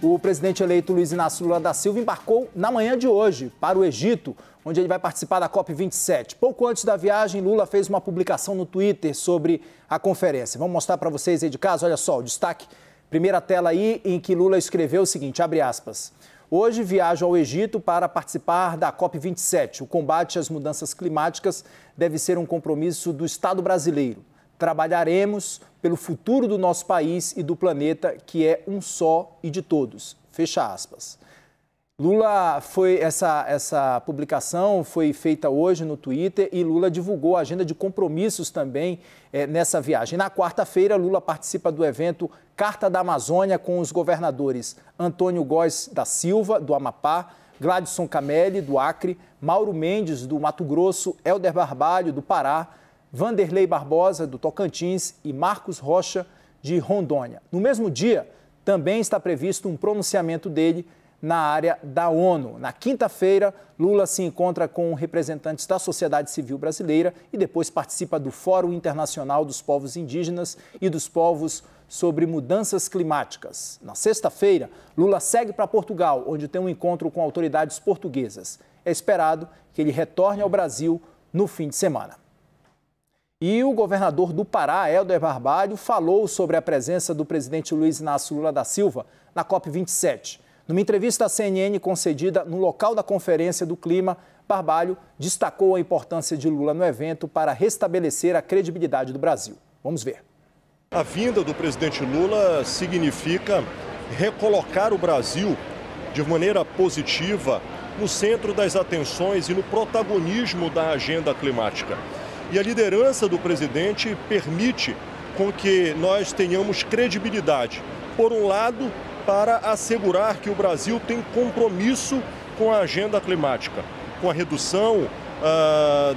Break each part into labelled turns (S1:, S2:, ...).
S1: O presidente eleito Luiz Inácio Lula da Silva embarcou na manhã de hoje para o Egito, onde ele vai participar da COP27. Pouco antes da viagem, Lula fez uma publicação no Twitter sobre a conferência. Vamos mostrar para vocês aí de casa, olha só, o destaque, primeira tela aí, em que Lula escreveu o seguinte, abre aspas. Hoje viajo ao Egito para participar da COP27. O combate às mudanças climáticas deve ser um compromisso do Estado brasileiro. Trabalharemos pelo futuro do nosso país e do planeta, que é um só e de todos. Fecha aspas. Lula essa publicação foi feita hoje no Twitter e Lula divulgou a agenda de compromissos também nessa viagem. Na quarta-feira, Lula participa do evento Carta da Amazônia com os governadores Antônio Góes da Silva, do Amapá, Gladson Camelli, do Acre, Mauro Mendes, do Mato Grosso, Helder Barbalho, do Pará, Vanderlei Barbosa, do Tocantins, e Marcos Rocha, de Rondônia. No mesmo dia, também está previsto um pronunciamento dele na área da ONU. Na quinta-feira, Lula se encontra com representantes da sociedade civil brasileira e depois participa do Fórum Internacional dos Povos Indígenas e dos Povos sobre Mudanças Climáticas. Na sexta-feira, Lula segue para Portugal, onde tem um encontro com autoridades portuguesas. É esperado que ele retorne ao Brasil no fim de semana. E o governador do Pará, Helder Barbalho, falou sobre a presença do presidente Luiz Inácio Lula da Silva na COP27. Numa entrevista à CNN concedida no local da Conferência do Clima, Barbalho destacou a importância de Lula no evento para restabelecer a credibilidade do Brasil. Vamos ver.
S2: A vinda do presidente Lula significa recolocar o Brasil de maneira positiva no centro das atenções e no protagonismo da agenda climática. E a liderança do presidente permite com que nós tenhamos credibilidade, por um lado, para assegurar que o Brasil tem compromisso com a agenda climática, com a redução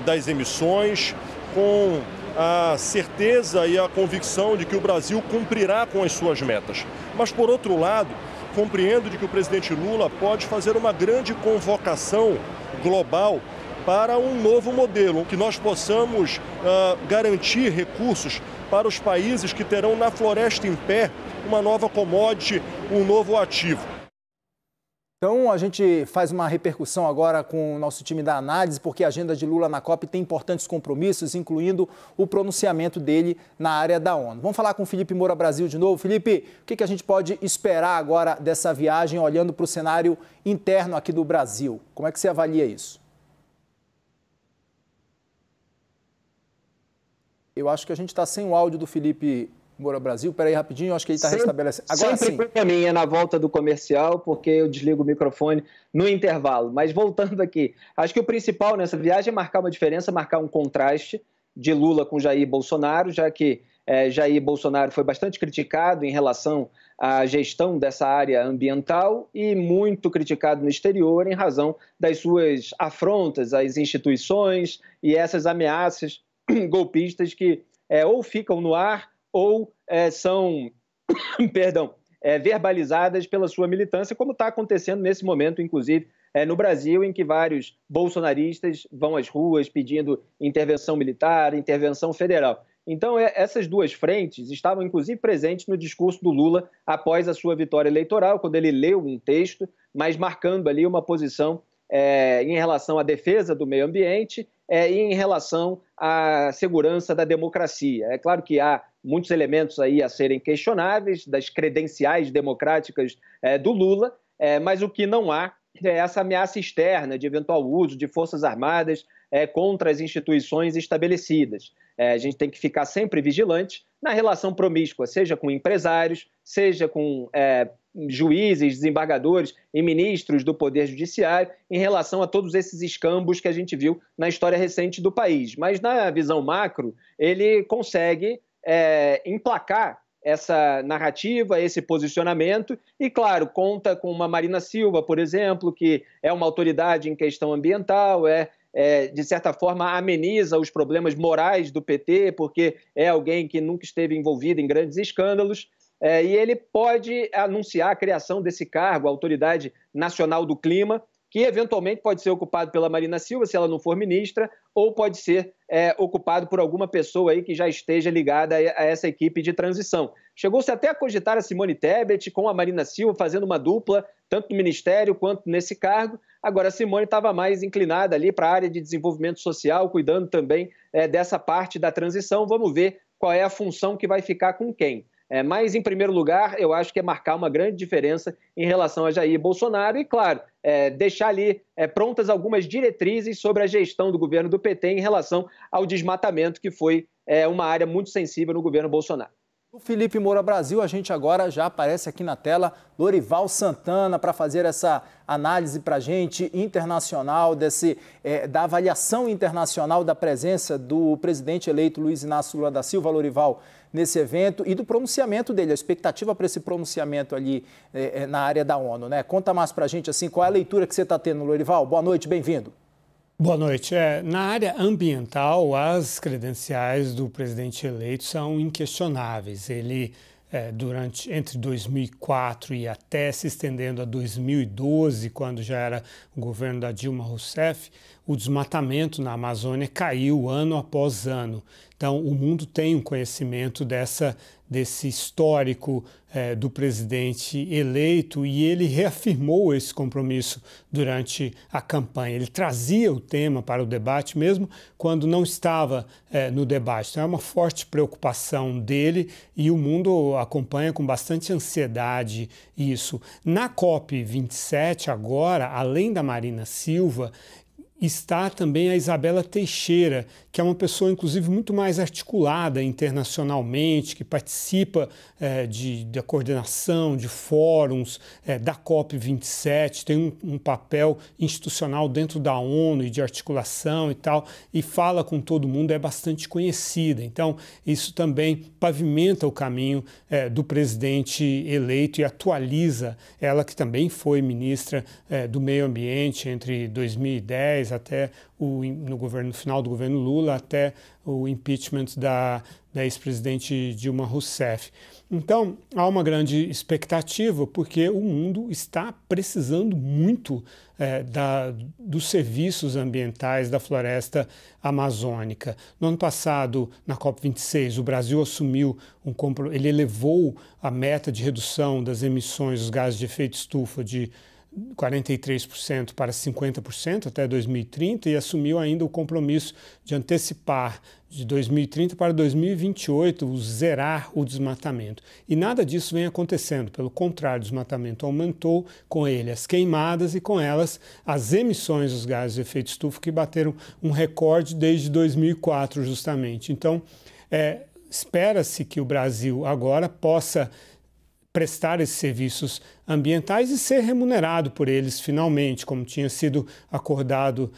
S2: das emissões, com a certeza e a convicção de que o Brasil cumprirá com as suas metas. Mas, por outro lado, compreendo de que o presidente Lula pode fazer uma grande convocação global para um novo modelo, que nós possamos garantir recursos para os países que terão na floresta em pé uma nova commodity, um novo ativo.
S1: Então, a gente faz uma repercussão agora com o nosso time da análise, porque a agenda de Lula na COP tem importantes compromissos, incluindo o pronunciamento dele na área da ONU. Vamos falar com o Felipe Moura Brasil de novo. Felipe, o que a gente pode esperar agora dessa viagem, olhando para o cenário interno aqui do Brasil? Como é que você avalia isso? Eu acho que a gente está sem o áudio do Felipe Moura Brasil. Espera aí rapidinho, eu acho que ele está restabelecendo. Agora sim.
S3: Sempre culpa minha na volta do comercial, porque eu desligo o microfone no intervalo. Mas voltando aqui, acho que o principal nessa viagem é marcar uma diferença, marcar um contraste de Lula com Jair Bolsonaro, já que Jair Bolsonaro foi bastante criticado em relação à gestão dessa área ambiental e muito criticado no exterior em razão das suas afrontas às instituições e essas ameaças golpistas que ou ficam no ar ou são verbalizadas pela sua militância, como está acontecendo nesse momento, inclusive, no Brasil, em que vários bolsonaristas vão às ruas pedindo intervenção militar, intervenção federal. Então, essas duas frentes estavam, inclusive, presentes no discurso do Lula após a sua vitória eleitoral, quando ele leu um texto, mas marcando ali uma posição em relação à defesa do meio ambiente e em relação à segurança da democracia. É claro que há muitos elementos aí a serem questionáveis das credenciais democráticas do Lula, mas o que não há é essa ameaça externa de eventual uso de forças armadas contra as instituições estabelecidas. A gente tem que ficar sempre vigilante na relação promíscua, seja com empresários, seja com juízes, desembargadores e ministros do Poder Judiciário em relação a todos esses escambos que a gente viu na história recente do país. Mas na visão macro, ele consegue emplacar essa narrativa, esse posicionamento e, claro, conta com uma Marina Silva, por exemplo, que é uma autoridade em questão ambiental, de certa forma, ameniza os problemas morais do PT, porque é alguém que nunca esteve envolvido em grandes escândalos, e ele pode anunciar a criação desse cargo, Autoridade Nacional do Clima, que eventualmente pode ser ocupado pela Marina Silva, se ela não for ministra, ou pode ser ocupado por alguma pessoa aí que já esteja ligada a essa equipe de transição. Chegou-se até a cogitar a Simone Tebet com a Marina Silva, fazendo uma dupla, tanto no Ministério quanto nesse cargo. Agora, a Simone estava mais inclinada ali para a área de desenvolvimento social, cuidando também dessa parte da transição. Vamos ver qual é a função que vai ficar com quem. Mas, em primeiro lugar, eu acho que é marcar uma grande diferença em relação a Jair Bolsonaro e, claro, deixar ali prontas algumas diretrizes sobre a gestão do governo do PT em relação ao desmatamento, que foi uma área muito sensível no governo Bolsonaro.
S1: O Felipe Moura Brasil, a gente agora já aparece aqui na tela, Lorival Santana, para fazer essa análise para a gente internacional, da avaliação internacional da presença do presidente eleito Luiz Inácio Lula da Silva, Lorival, nesse evento e do pronunciamento dele, a expectativa para esse pronunciamento ali na área da ONU, né? Conta mais para a gente, assim, qual é a leitura que você está tendo, Lorival? Boa noite, bem-vindo.
S4: Boa noite. Na área ambiental, as credenciais do presidente eleito são inquestionáveis. Ele, entre 2004 e até se estendendo a 2012, quando já era o governo da Dilma Rousseff, o desmatamento na Amazônia caiu ano após ano. Então, o mundo tem um conhecimento desse histórico do presidente eleito e ele reafirmou esse compromisso durante a campanha. Ele trazia o tema para o debate, mesmo quando não estava no debate. Então, é uma forte preocupação dele e o mundo acompanha com bastante ansiedade isso. Na COP27, agora, além da Marina Silva, está também a Isabela Teixeira, que é uma pessoa, inclusive, muito mais articulada internacionalmente, que participa da coordenação de fóruns da COP27, tem um papel institucional dentro da ONU e de articulação e tal, e fala com todo mundo, é bastante conhecida. Então, isso também pavimenta o caminho do presidente eleito e atualiza ela, que também foi ministra do Meio Ambiente entre 2010 até no final do governo Lula, até o impeachment da ex-presidente Dilma Rousseff. Então, há uma grande expectativa, porque o mundo está precisando muito dos serviços ambientais da floresta amazônica. No ano passado, na COP26, o Brasil assumiu ele elevou a meta de redução das emissões dos gases de efeito estufa de 43% para 50% até 2030 e assumiu ainda o compromisso de antecipar de 2030 para 2028, zerar o desmatamento. E nada disso vem acontecendo, pelo contrário, o desmatamento aumentou, com ele as queimadas e com elas as emissões dos gases de efeito estufa, que bateram um recorde desde 2004 justamente. Então, espera-se que o Brasil agora possa prestar esses serviços ambientais e ser remunerado por eles finalmente, como tinha sido acordado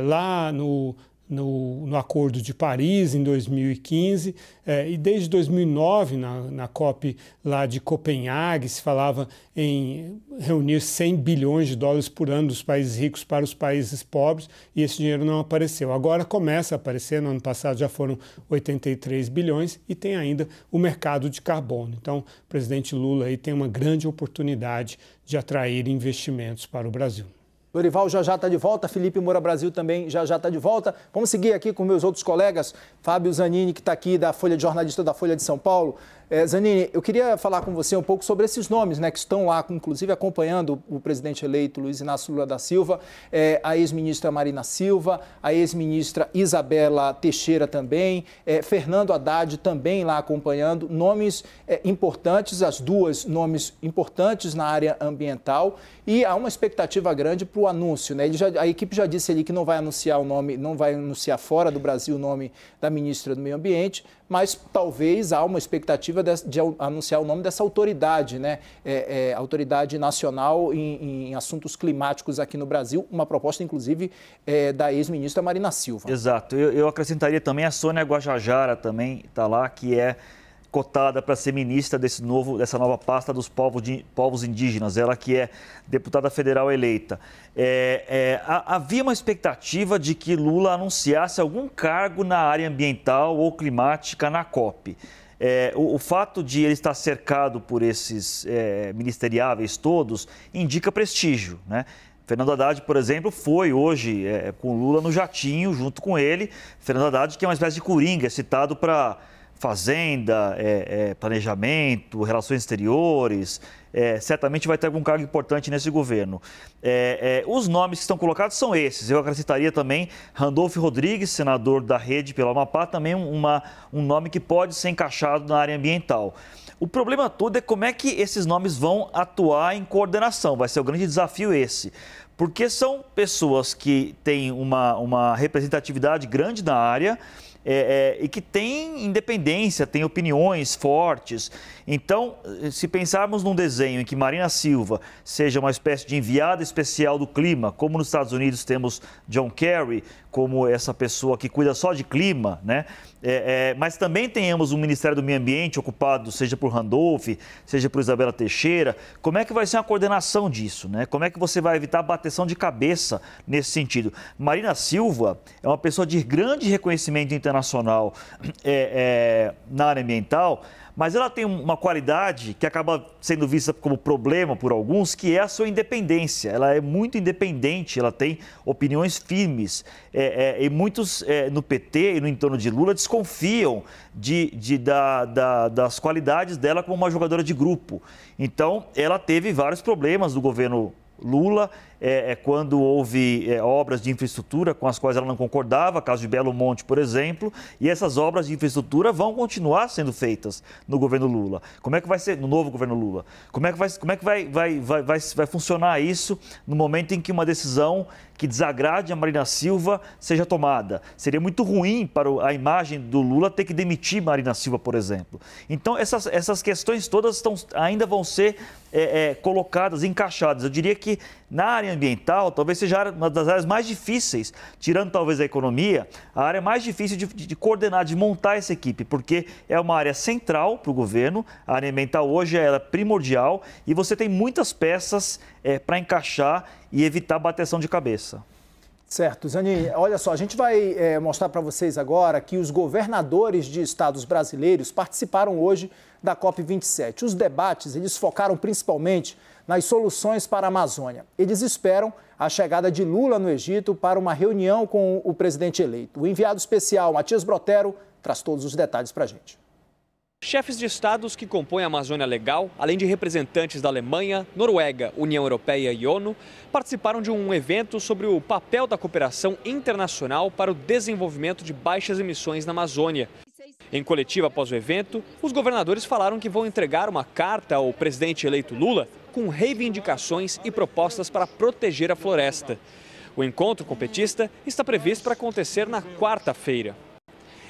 S4: lá no Acordo de Paris, em 2015, e desde 2009, na COP lá de Copenhague, se falava em reunir 100 bilhões de dólares por ano dos países ricos para os países pobres, e esse dinheiro não apareceu. Agora começa a aparecer, no ano passado já foram 83 bilhões, e tem ainda o mercado de carbono. Então, o presidente Lula aí tem uma grande oportunidade de atrair investimentos para o Brasil.
S1: Lorival já está de volta, Felipe Moura Brasil também já está de volta. Vamos seguir aqui com meus outros colegas, Fábio Zanini, que está aqui, jornalista da Folha de São Paulo. Zanini, eu queria falar com você um pouco sobre esses nomes, né, que estão lá, inclusive acompanhando o presidente eleito Luiz Inácio Lula da Silva, a ex-ministra Marina Silva, a ex-ministra Isabela Teixeira também, Fernando Haddad também lá acompanhando, nomes importantes, as duas nomes importantes na área ambiental, e há uma expectativa grande para o anúncio, né? A equipe já disse ali que não vai anunciar o nome, não vai anunciar fora do Brasil o nome da ministra do Meio Ambiente, mas talvez há uma expectativa de anunciar o nome dessa autoridade, né? Autoridade nacional em assuntos climáticos aqui no Brasil, uma proposta, inclusive, da ex-ministra Marina Silva.
S5: Exato. Eu acrescentaria também a Sônia Guajajara, também está lá, que é cotada para ser ministra dessa nova pasta dos povos indígenas, ela que é deputada federal eleita. Havia uma expectativa de que Lula anunciasse algum cargo na área ambiental ou climática na COP. O fato de ele estar cercado por esses ministeriáveis todos indica prestígio, né? Fernando Haddad, por exemplo, foi hoje com Lula no jatinho, junto com ele. Fernando Haddad, que é uma espécie de coringa, citado para fazenda, planejamento, relações exteriores, certamente vai ter algum cargo importante nesse governo. Os nomes que estão colocados são esses. Eu acrescentaria também Randolfo Rodrigues, senador da Rede pelo Amapá, também um nome que pode ser encaixado na área ambiental. O problema todo é como é que esses nomes vão atuar em coordenação. Vai ser o grande desafio esse. Porque são pessoas que têm uma representatividade grande na área e que têm independência, têm opiniões fortes. Então, se pensarmos num desenho em que Marina Silva seja uma espécie de enviada especial do clima, como nos Estados Unidos temos John Kerry, como essa pessoa que cuida só de clima, né? Mas também tenhamos um Ministério do Meio Ambiente ocupado, seja por Randolph, seja por Isabela Teixeira. Como é que vai ser a coordenação disso, né? Como é que você vai evitar a bateção de cabeça nesse sentido? Marina Silva é uma pessoa de grande reconhecimento internacional na área ambiental, mas ela tem uma qualidade que acaba sendo vista como problema por alguns, que é a sua independência. Ela é muito independente, ela tem opiniões firmes. E muitos no PT e no entorno de Lula desconfiam das qualidades dela como uma jogadora de grupo. Então, ela teve vários problemas do governo Lula, quando houve obras de infraestrutura com as quais ela não concordava, caso de Belo Monte, por exemplo, e essas obras de infraestrutura vão continuar sendo feitas no governo Lula. Como é que vai ser no novo governo Lula? Como é que vai funcionar isso no momento em que uma decisão que desagrade a Marina Silva seja tomada? Seria muito ruim para a imagem do Lula ter que demitir Marina Silva, por exemplo. Então, essas questões todas ainda vão ser colocadas, encaixadas. Eu diria que na área ambiental, talvez seja uma das áreas mais difíceis, tirando talvez a economia, a área mais difícil de coordenar, de montar essa equipe, porque é uma área central para o governo, a área ambiental hoje é primordial e você tem muitas peças para encaixar e evitar bateção de cabeça.
S1: Certo, Zanin, olha só, a gente vai mostrar para vocês agora que os governadores de estados brasileiros participaram hoje da COP27. Os debates, eles focaram principalmente nas soluções para a Amazônia. Eles esperam a chegada de Lula no Egito para uma reunião com o presidente eleito. O enviado especial, Matias Brotero, traz todos os detalhes para a gente.
S6: Chefes de estados que compõem a Amazônia Legal, além de representantes da Alemanha, Noruega, União Europeia e ONU, participaram de um evento sobre o papel da cooperação internacional para o desenvolvimento de baixas emissões na Amazônia. Em coletiva após o evento, os governadores falaram que vão entregar uma carta ao presidente eleito Lula com reivindicações e propostas para proteger a floresta. O encontro com o petista está previsto para acontecer na quarta-feira.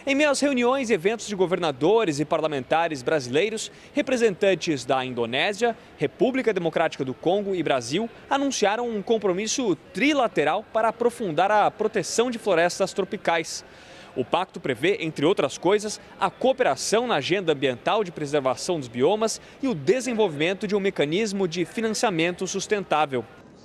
S6: Em meio às reuniões e eventos de governadores e parlamentares brasileiros, representantes da Indonésia, República Democrática do Congo e Brasil anunciaram um compromisso trilateral para aprofundar a proteção de florestas tropicais. O pacto prevê, entre outras coisas, a cooperação na agenda ambiental de preservação dos biomas e o desenvolvimento de um mecanismo de financiamento sustentável.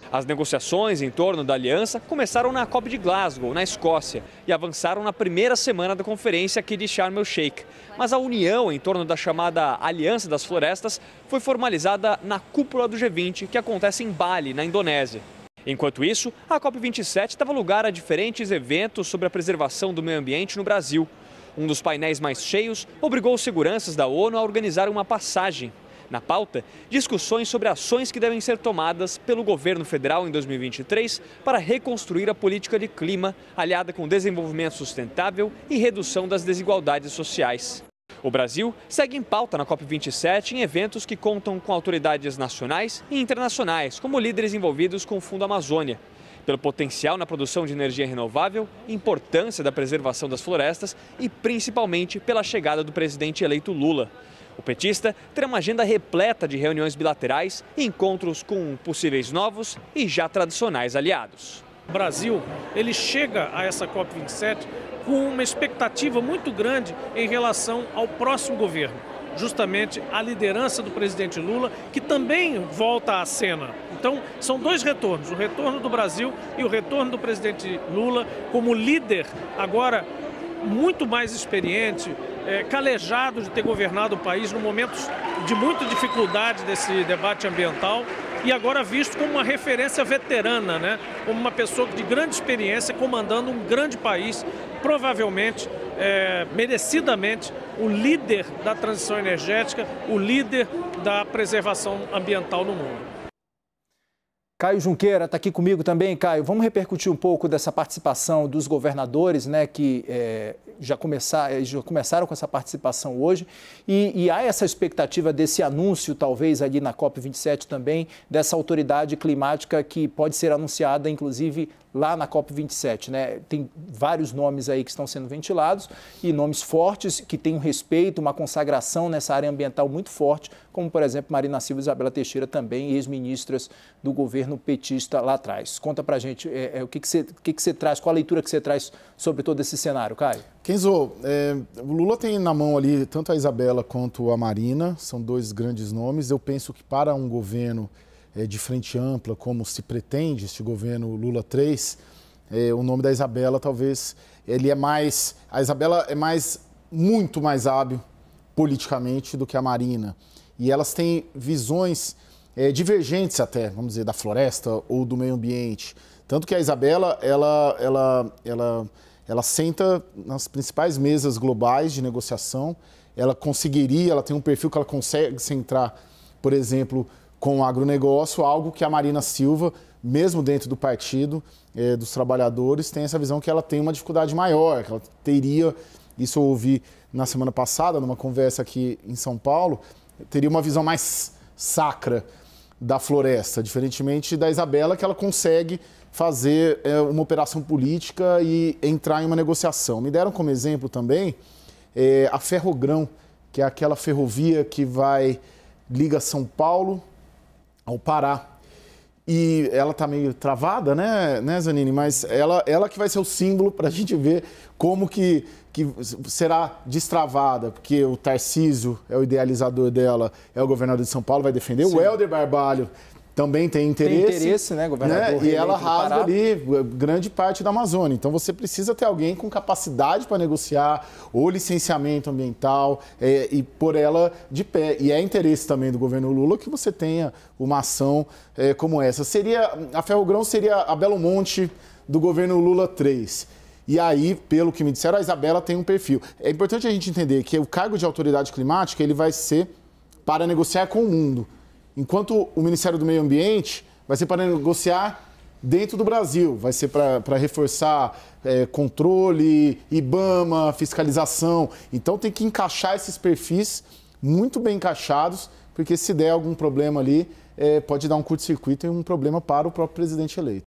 S6: As negociações em torno da aliança começaram na COP de Glasgow, na Escócia, e avançaram na primeira semana da conferência aqui de Sharm el-Sheikh. Mas a união em torno da chamada Aliança das Florestas foi formalizada na cúpula do G20, que acontece em Bali, na Indonésia. Enquanto isso, a COP27 dava lugar a diferentes eventos sobre a preservação do meio ambiente no Brasil. Um dos painéis mais cheios obrigou os seguranças da ONU a organizar uma passagem. Na pauta, discussões sobre ações que devem ser tomadas pelo governo federal em 2023 para reconstruir a política de clima, aliada com desenvolvimento sustentável e redução das desigualdades sociais. O Brasil segue em pauta na COP27 em eventos que contam com autoridades nacionais e internacionais, como líderes envolvidos com o Fundo Amazônia. Pelo potencial na produção de energia renovável, importância da preservação das florestas e principalmente pela chegada do presidente eleito Lula. O petista terá uma agenda repleta de reuniões bilaterais e encontros com possíveis novos e já tradicionais aliados.
S7: O Brasil, ele chega a essa COP27 com uma expectativa muito grande em relação ao próximo governo. Justamente a liderança do presidente Lula, que também volta à cena. Então, são dois retornos, o retorno do Brasil e o retorno do presidente Lula como líder, agora muito mais experiente, calejado de ter governado o país em momentos de muita dificuldade desse debate ambiental e agora visto como uma referência veterana, né? Como uma pessoa de grande experiência comandando um grande país, provavelmente, merecidamente, o líder da transição energética, o líder da preservação ambiental no mundo.
S1: Caio Junqueira está aqui comigo também. Caio, vamos repercutir um pouco dessa participação dos governadores, né, que já começaram com essa participação hoje. E há essa expectativa desse anúncio, talvez, ali na COP27 também, dessa autoridade climática que pode ser anunciada, inclusive, lá na COP27, né? Tem vários nomes aí que estão sendo ventilados e nomes fortes que têm um respeito, uma consagração nessa área ambiental muito forte, como, por exemplo, Marina Silva e Isabela Teixeira, também ex-ministras do governo petista lá atrás. Conta pra gente o que você traz, qual a leitura que você traz sobre todo esse cenário, Caio?
S8: Kenzo, o Lula tem na mão ali tanto a Isabela quanto a Marina, são dois grandes nomes. Eu penso que para um governo de frente ampla, como se pretende este governo Lula 3, o nome da Isabela talvez, a Isabela é muito mais hábil politicamente do que a Marina. E elas têm visões divergentes até, vamos dizer, da floresta ou do meio ambiente. Tanto que a Isabela, ela senta nas principais mesas globais de negociação, ela tem um perfil que ela consegue centrar, por exemplo, com o agronegócio, algo que a Marina Silva, mesmo dentro do partido dos trabalhadores, tem essa visão que ela tem uma dificuldade maior, que ela teria, isso eu ouvi na semana passada, numa conversa aqui em São Paulo, teria uma visão mais sacra da floresta, diferentemente da Isabela, que ela consegue fazer uma operação política e entrar em uma negociação. Me deram como exemplo também a Ferrogrão, que é aquela ferrovia que liga São Paulo ao Pará. E ela está meio travada, né, Zanini? Mas ela que vai ser o símbolo para a gente ver como que será destravada, porque o Tarcísio é o idealizador dela, é o governador de São Paulo, vai defender. Sim. O Helder Barbalho também tem interesse. Tem interesse,
S1: né, governador?
S8: E ela rasga ali grande parte da Amazônia. Então você precisa ter alguém com capacidade para negociar o licenciamento ambiental e pôr ela de pé. E é interesse também do governo Lula que você tenha uma ação como essa. A Ferrogrão seria a Belo Monte do governo Lula 3. E aí, pelo que me disseram, a Isabela tem um perfil. É importante a gente entender que o cargo de autoridade climática ele vai ser para negociar com o mundo. Enquanto o Ministério do Meio Ambiente vai ser para negociar dentro do Brasil, vai ser para reforçar controle, IBAMA, fiscalização. Então tem que encaixar esses perfis muito bem encaixados, porque se der algum problema ali, pode dar um curto-circuito e um problema para o próprio presidente eleito.